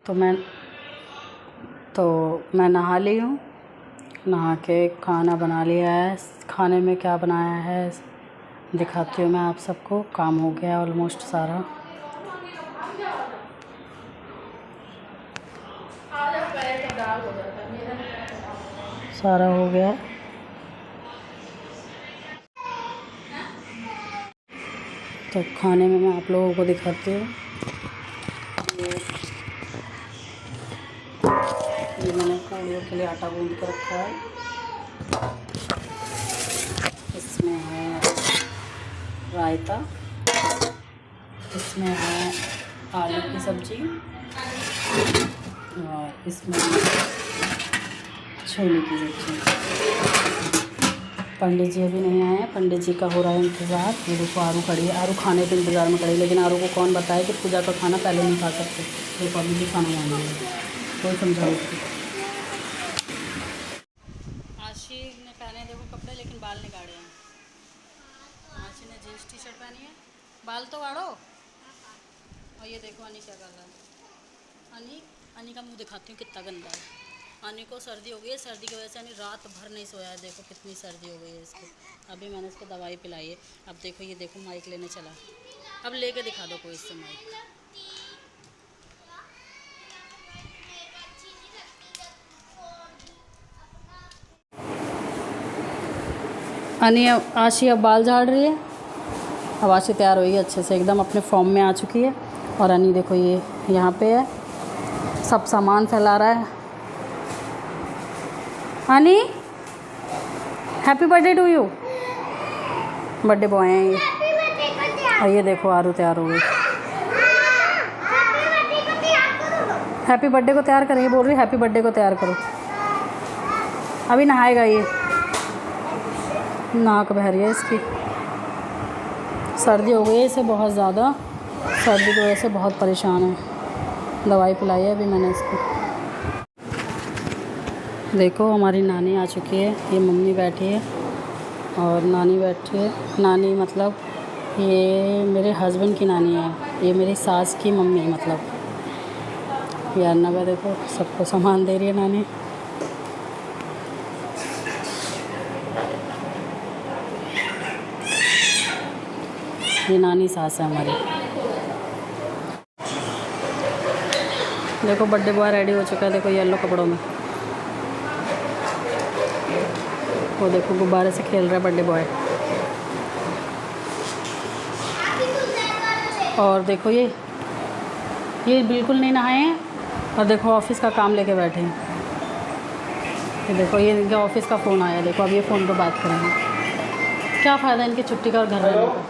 तो मैं नहा ली हूँ। नहा के खाना बना लिया है। खाने में क्या बनाया है दिखाती हूँ मैं आप सबको। काम हो गया ऑलमोस्ट सारा। सारा हो गया। तो खाने में मैं आप लोगों को दिखाती हूँ। ये मैंने पूड़ियों के लिए आटा गूंद कर रखा है। इसमें है रायता, इसमें है आलू की सब्ज़ी और इसमें छोले की सब्ज़ी। पंडित जी अभी नहीं आए हैं। पंडित जी का हो रहा है इंतज़ार। ये देखो आरू खड़ी है। आरू खाने के इंतज़ार में खड़ी, लेकिन आरू को कौन बताए कि पूजा का खाना पहले नहीं खा सकते। देखो अभी भी खाना मांग रही है, कोई समझाओ उसको। आशी ने पहने देखो कपड़े, लेकिन बाल नहीं काटे हैं। आशी ने जीन्स टी शर्ट पहनी है, बाल तो काटो। और ये देखो अनी क्या कर रहा है। अनी का मुंह दिखाती हूँ कितना गंदा है। अनी को सर्दी हो गई है। सर्दी की वजह से अनी रात भर नहीं सोया है। देखो कितनी सर्दी हो गई है इसको। अभी मैंने इसको दवाई पिलाई है। अब देखो ये देखो माइक लेने चला। अब लेके दिखा दो कोई इससे माइक। अनी आशी अब बाल झाड़ रही है। अब आशी तैयार हुई है अच्छे से, एकदम अपने फॉर्म में आ चुकी है। और अनी देखो ये यहाँ पे है, सब सामान फैला रहा है। अनी happy birthday to you. Birthday boy हैं ये। और ये देखो आरू तैयार हो गई। हैप्पी बर्थडे को तैयार करें, बोल रही हैप्पी बर्थडे को तैयार करो। अभी नहाएगा ये। नाक बह रही है इसकी। सर्दी हो गई है इसे बहुत ज़्यादा। सर्दी की वजह से बहुत परेशान है। दवाई पिलाई है अभी मैंने इसको। देखो हमारी नानी आ चुकी है। ये मम्मी बैठी है और नानी बैठी है। नानी मतलब ये मेरे हस्बैंड की नानी है। ये मेरी सास की मम्मी मतलब। यार नवा देखो सबको सामान दे रही है नानी। ये नानी सास है हमारी। देखो बर्थडे बॉय रेडी हो चुका है। देखो येलो कपड़ों में। वो देखो गुब्बारे से खेल रहा है बर्थडे बॉय। और देखो ये बिल्कुल नहीं नहाए हैं। और देखो ऑफिस का काम लेके बैठे हैं। ये देखो ये इनके ऑफिस का फ़ोन आया। देखो अब ये फ़ोन पे बात करेंगे। क्या फ़ायदा इनकी छुट्टी का और घर रहने का।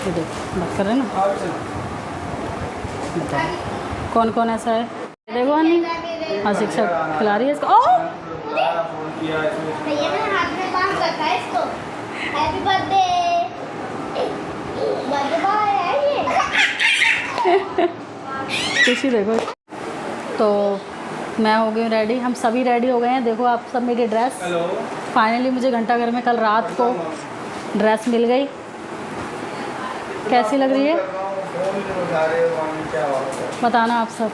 ये देखो बात कर रहे हैं ना। बताओ कौन कौन ऐसा है। देखो नहीं हाँ शिक्षक खिला रही है इसको। हैप्पी बर्थडे बॉय है ये। खुशी देखो। तो मैं हो गई रेडी, हम सभी रेडी हो गए हैं। देखो आप सब मेरी ड्रेस फाइनली मुझे घंटाघर में कल रात को ड्रेस मिल गई। कैसी लग रही है बताना आप सब।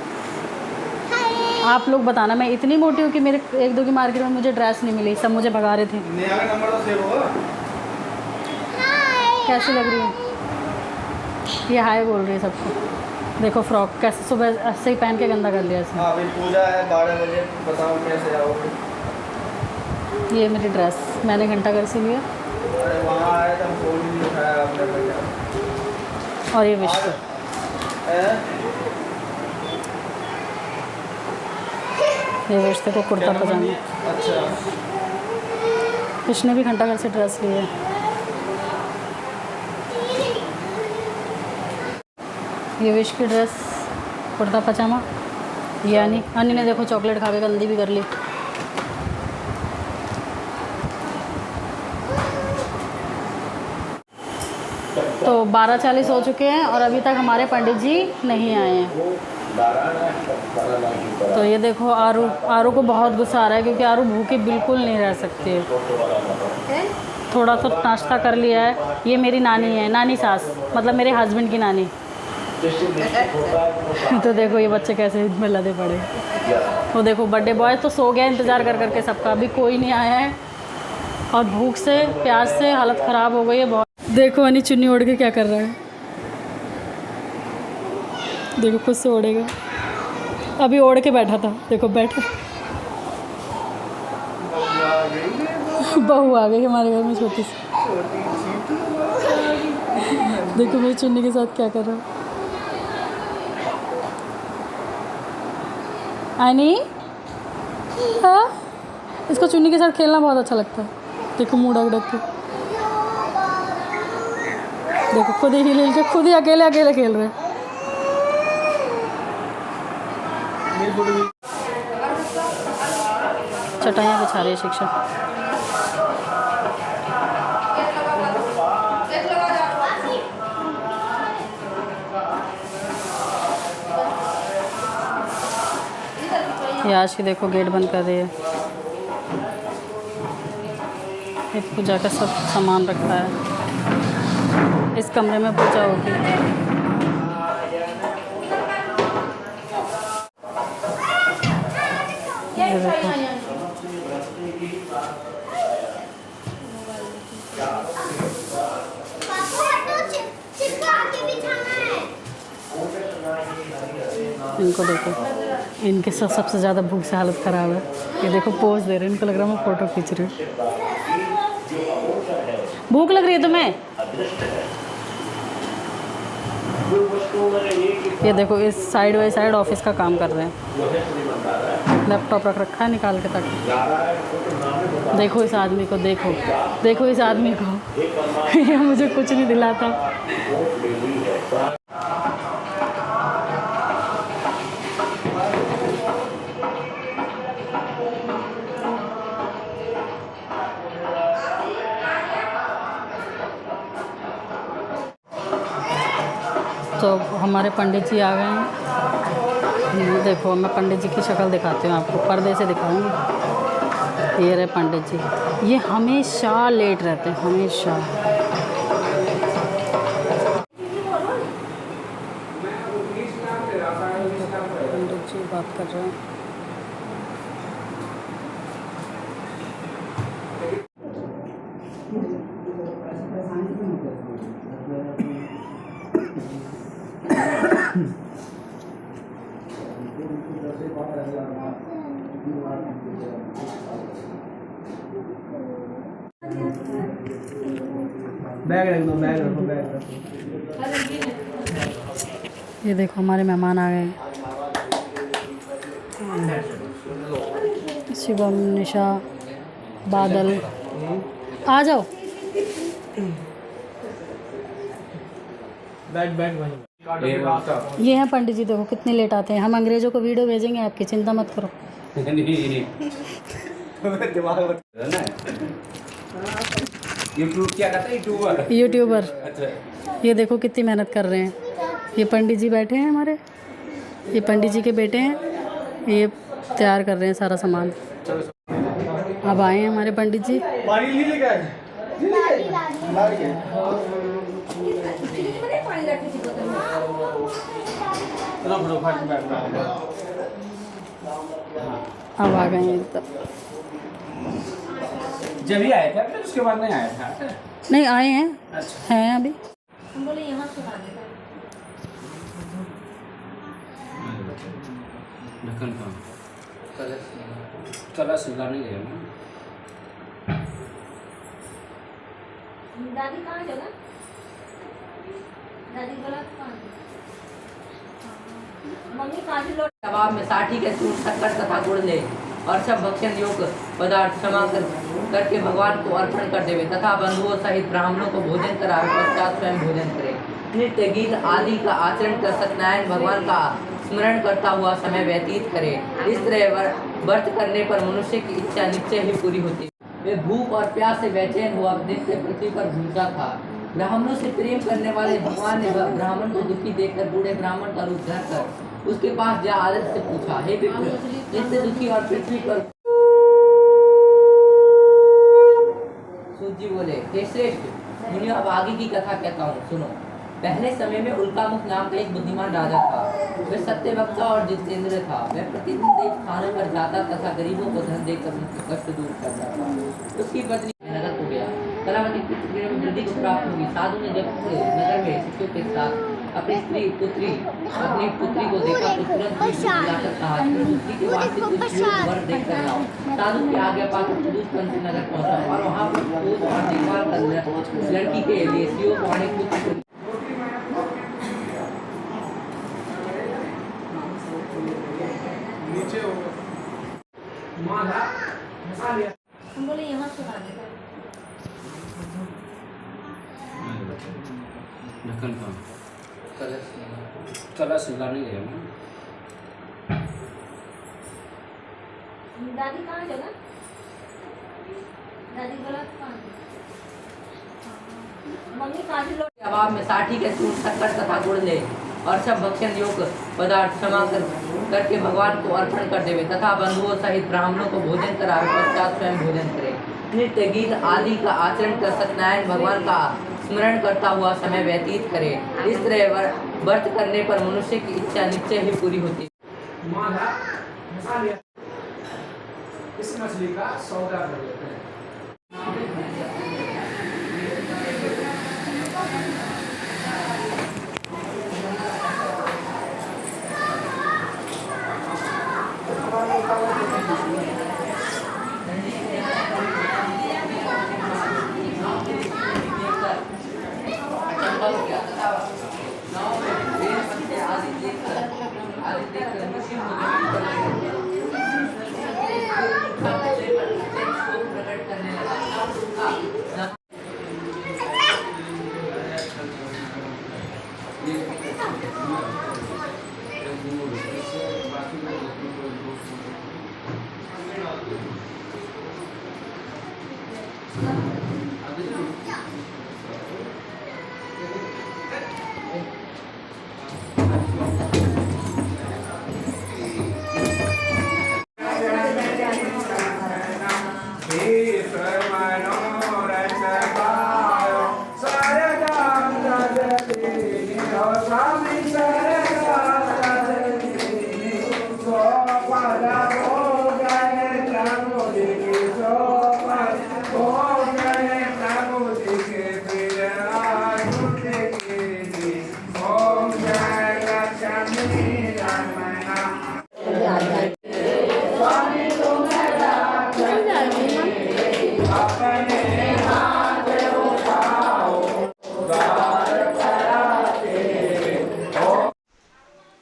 आप लोग बताना। मैं इतनी मोटी हूँ कि मेरे एक दो की मार्केट में मुझे ड्रेस नहीं मिली। सब मुझे भगा रहे थे। कैसी लग रही है ये हाय बोल रही है सबको। देखो फ्रॉक कैसे सुबह ऐसे ही पहन के गंदा कर लिया इसने। हाँ, अभी पूजा है 12 बजे। बताओ कैसे आओगे। ये मेरी ड्रेस मैंने घंटाघर से लिया। अरे वहाँ आए तो फोन भी नहीं उठाया आपने। और ये विश्व ये विश्व को कुर्ता पजामा। अच्छा इसने भी घंटाघर से ड्रेस ली है। ये विश की ड्रेस कुर्ता पजामा। ये अनी ने देखो चॉकलेट खा के गंदी भी कर ली। तो 12:40 हो चुके हैं और अभी तक हमारे पंडित जी नहीं आए हैं। तो ये देखो आरू को बहुत गुस्सा आ रहा है क्योंकि आरू भूखे बिल्कुल नहीं रह सकती है। थोड़ा सा नाश्ता कर लिया है। ये मेरी नानी है, नानी सास मतलब मेरे हस्बैंड की नानी। तो देखो ये बच्चे कैसे इसमें लदे पड़े। तो देखो बर्थडे बॉय तो सो गया इंतज़ार कर करके सबका, अभी कोई नहीं आया है और भूख से प्यास से हालत ख़राब हो गई है बहुत। देखो अनी चुन्नी ओढ़ के क्या कर रहा है, देखो खुद से ओढ़ेगा। अभी ओढ़ के बैठा था, देखो बैठा। बहू आ गई हमारे घर में छोटी सी। देखो मेरी चुन्नी के साथ क्या कर रहा है। आनी हाँ, इसको चुन्नी के साथ खेलना बहुत अच्छा लगता है। देखो मुँह ढक ढक के, देखो खुद ही हिल के खुद ही अकेले अकेले खेल रहे हैं। चटाइयाँ बिछा रही है शिक्षा। ये आज की देखो गेट बंद कर रही है। ये पूजा का सब सामान रखा है, इस कमरे में पूजा होगी। ये देखो इनको, देखो इनके सबसे ज़्यादा भूख से हालत ख़राब है। ये देखो पोज दे रहे हैं, इनको लग रहा है मैं फ़ोटो खींच रही हूँ। भूख लग रही है तुम्हें? ये देखो इस साइड बाई साइड ऑफिस का काम कर रहे हैं, लैपटॉप रख रखा है निकाल के तक। देखो इस आदमी को, देखो देखो इस आदमी को। ये मुझे कुछ नहीं दिलाता। तो हमारे पंडित जी आ गए हैं। देखो मैं पंडित जी की शक्ल दिखाती हूँ आपको, पर्दे से दिखाऊंगी। ये रहे पंडित जी, ये हमेशा लेट रहते हैं, हमेशा। पंडित जी बात कर रहे हैं। बैग रख दो, बैग रखो, बैग रखो। ये देखो हमारे मेहमान आ गए। शिवम, निशा, बादल, आ जाओ। बैग बैग वहीं। ये हैं पंडित जी, देखो कितने लेट आते हैं। हम अंग्रेजों को वीडियो भेजेंगे आपकी, चिंता मत करो। दिमाग में यूट्यूब क्या कहते हैं, यूट्यूबर। यूट्यूबर। अच्छा, ये देखो कितनी मेहनत कर रहे हैं। ये पंडित जी बैठे हैं हमारे, ये पंडित जी के बेटे हैं, ये तैयार कर रहे हैं सारा सामान। अब आए हैं हमारे पंडित जी। पानी लीजिएगा। अब आ गए हैं तब। जब ही आया था, फिर उसके बाद नहीं आया था। नहीं आए हैं। अच्छा। हैं अभी। हम बोले यहाँ से ढक्कन का कलश लगाने गए ना। दादी कहाँ गया ना? दादी बोला कहाँ? मम्मी काजी लोट कबाब में 60 के सूट शक्कर तथा गुड़ ले और सब भक्षण योग्य पदार्थ क्षमा करके भगवान को अर्पण कर देवे तथा बंधुओं सहित ब्राह्मणों को भोजन करावे, पश्चात स्वयं भोजन करे। नृत्य गीत आदि का आचरण कर सत्यनारायण भगवान का स्मरण करता हुआ समय व्यतीत करे। इस तरह व्रत करने पर मनुष्य की इच्छा निश्चय ही पूरी होती है। वे भूख और प्यास से बेचैन हुआ नित्य पृथ्वी पर घूमता था। ब्राह्मणों से प्रेम करने वाले भगवान ने ब्राह्मण को दुखी देखकर बूढ़े ब्राह्मण का रूप धरकर उसके पास जा आदर से पूछा, हे विप्र, नित्य दुखी और पृथ्वी पर। सूत जी बोले, हे श्रेष्ठ मुनियों, अब आगे की कथा कहता हूँ, सुनो। पहले समय में उल्कामुख नाम का एक बुद्धिमान राजा था। वह सत्यवक्ता और जितेंद्र था। वह प्रतिदिन देव स्थानों पर जाता तथा गरीबों को धन देकर उनके कष्ट दूर करता था। उसकी पत्नी नगर हो गया। कलावती पुत्र में वृद्धि को प्राप्त हुई। साधु ने जब नगर में शिष्यों के साथ अपनी पुत्री को देखा तो तुरंत बुलाकर कहा कि पुत्री के वास्ते कुछ योग वर देकर लाओ। साधु की आज्ञा पाकर पुरुष पंच नगर पहुंचा और वहां पर खोज और देखभाल कर लड़की के लिए शिव पौने पुत्र हम बोले यहाँ से आने का। ढक्कन का कलश सिला नहीं है ना। दादी कहाँ गया? दादी बोला कहाँ? मम्मी काफी लोग जवाब में 60 के सूट शक्कर तथा गुड़ ले और सब भक्षण योग्य पदार्थ क्षमा करके भगवान को अर्पण कर देवे तथा बंधुओं सहित ब्राह्मणों को भोजन करावे। पश्चात स्वयं भोजन करे। नृत्य गीत आदि का आचरण कर सत्यनारायण भगवान का स्मरण करता हुआ समय व्यतीत करे। इस तरह व्रत करने पर मनुष्य की इच्छा निश्चय ही पूरी होती है। इस मछली का सौदा कर लेते हैं।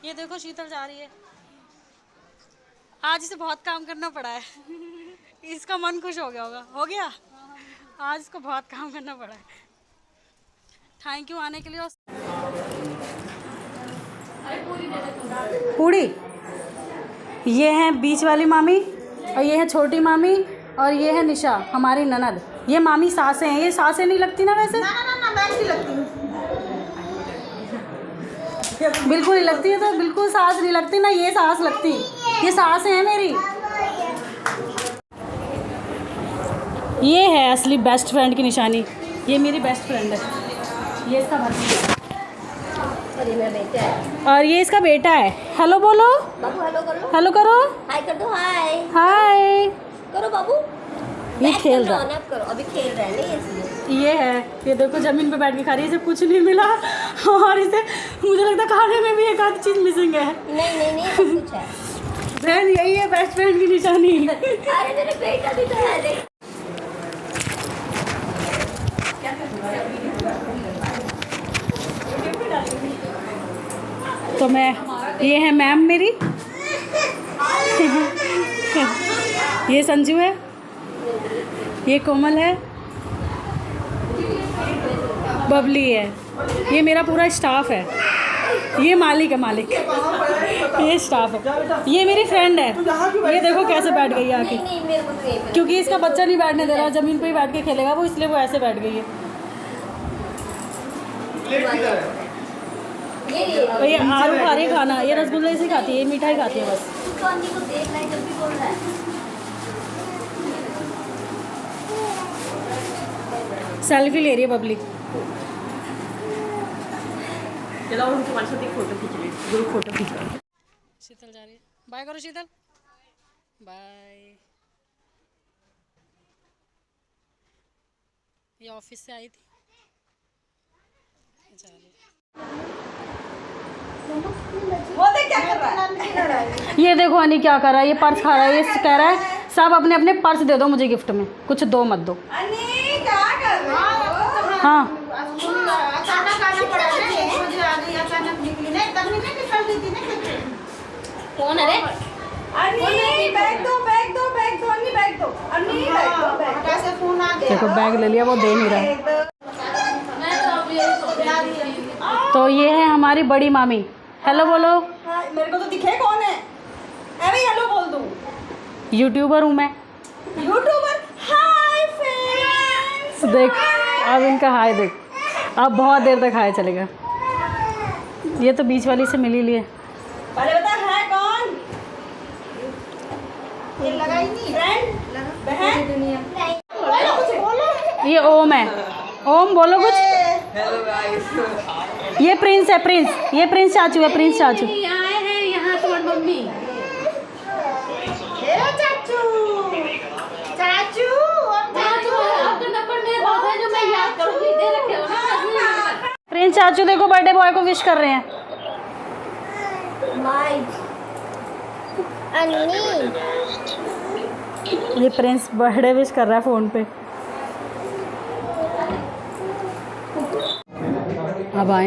ये देखो शीतल जा रही है। आज इसे बहुत काम करना पड़ा है। इसका मन खुश हो गया होगा। हो गया? आज इसको बहुत काम करना पड़ा है। थैंक यू आने के लिए। पूड़ी ये है बीच वाली मामी और ये है छोटी मामी और ये है निशा हमारी ननद। ये मामी सासें हैं। ये सासें नहीं लगती ना वैसे? ना मैं नहीं लगती हूँ। बिल्कुल नहीं लगती है। तो बिल्कुल सास नहीं लगती ना ये सास लगती। ये सास है मेरी। ये है असली बेस्ट फ्रेंड की निशानी। ये मेरी बेस्ट फ्रेंड है। ये इसका भतीजा और ये मेरा बेटा है। और ये इसका बेटा है। हेलो बोलो। बाबू हेलो करो। हेलो करो। हाय कर दो। हाय हाय करो बाबू। ये खेल रहा है। करो अभी खेल रहे हैं नहीं इसलिए। ये है। ये देखो जमीन पे बैठ के खा रही है। इसे कुछ नहीं मिला और इसे मुझे लगता है खाने में भी एक आधी चीज़ मिसिंग है। नहीं सब कुछ है। फ्रेंड यही है बेस्ट फ्रेंड की निशानी। अरे मेरे बेटा भी तो है। देख तो मैं ये है मैम मेरी। ये संजू है। ये कोमल है। बबली है। ये मेरा पूरा स्टाफ है। ये मालिक है। मालिक ये स्टाफ है। ये मेरी फ्रेंड है। ये देखो कैसे बैठ गई है आके। नहीं मेरे को तो यही क्योंकि इसका बच्चा नहीं बैठने दे रहा। ज़मीन पे ही बैठ के खेलेगा वो, इसलिए वो ऐसे बैठ गई है। ये आलू खा रही है खाना। ये रसगुल्ले से खाती है। ये मिठाई खाती है बस। तो अन्नी को देख रहा है जब भी बोल रहा है। सेल्फी ले रही है बबली। चलो हम तुम्हारे साथ एक फोटो खींच ले, ग्रुप फोटो खींच लो। शीतल जा रही है, बाय करो शीतल, बाय। ये ऑफिस से आई थी, जा रही है। वो देख क्या कर रहा है। ये देखो हनी क्या कर रहा है, ये पर्स खा रहा है, ये कह रहा है सब अपने अपने पर्स दे दो मुझे गिफ्ट में, कुछ दो मत दो। अनी क्या कर रहे हो? हाँ अचानक आना पड़ा, मुझे आ गई, अचानक निकली नहीं, तब नहीं निकल रही थी ना। कौन है रे? अनी बैग दो, बैग दो, बैग दो, अनी बैग दो, अनी बैग दो, बैग कैसे फोन आ गया। देखो बैग ले लिया, वो दे नहीं रहा। तो ये है हमारी बड़ी मामी, हेलो बोलो। मेरे को तो दिखे कौन है, अरे हेलो बोल दूं। यूट्यूबर हूँ मैं। YouTuber, hi friends. देख अब इनका हाय देख, अब बहुत देर तक हाय चलेगा। ये तो बीच वाली से मिल ही लिए। पहले बता है कौन, ये लगा ही नहीं फ्रेंड, बहन। बोलो ये ओम है, ओम बोलो कुछ। Hello guys. ये प्रिंस है, प्रिंस, ये प्रिंस चाचू है, प्रिंस चाचू। आए हैं यहाँ तुम्हारी मम्मी। हेलो चाचू, चाचू आपका नंबर मेरे पास है जो मैं याद करूँगी, दे रखे हो ना। प्रिंस चाचू देखो बर्थडे बॉय को विश कर रहे हैं। ये प्रिंस बर्थडे विश कर रहा है फ़ोन पे। अब आए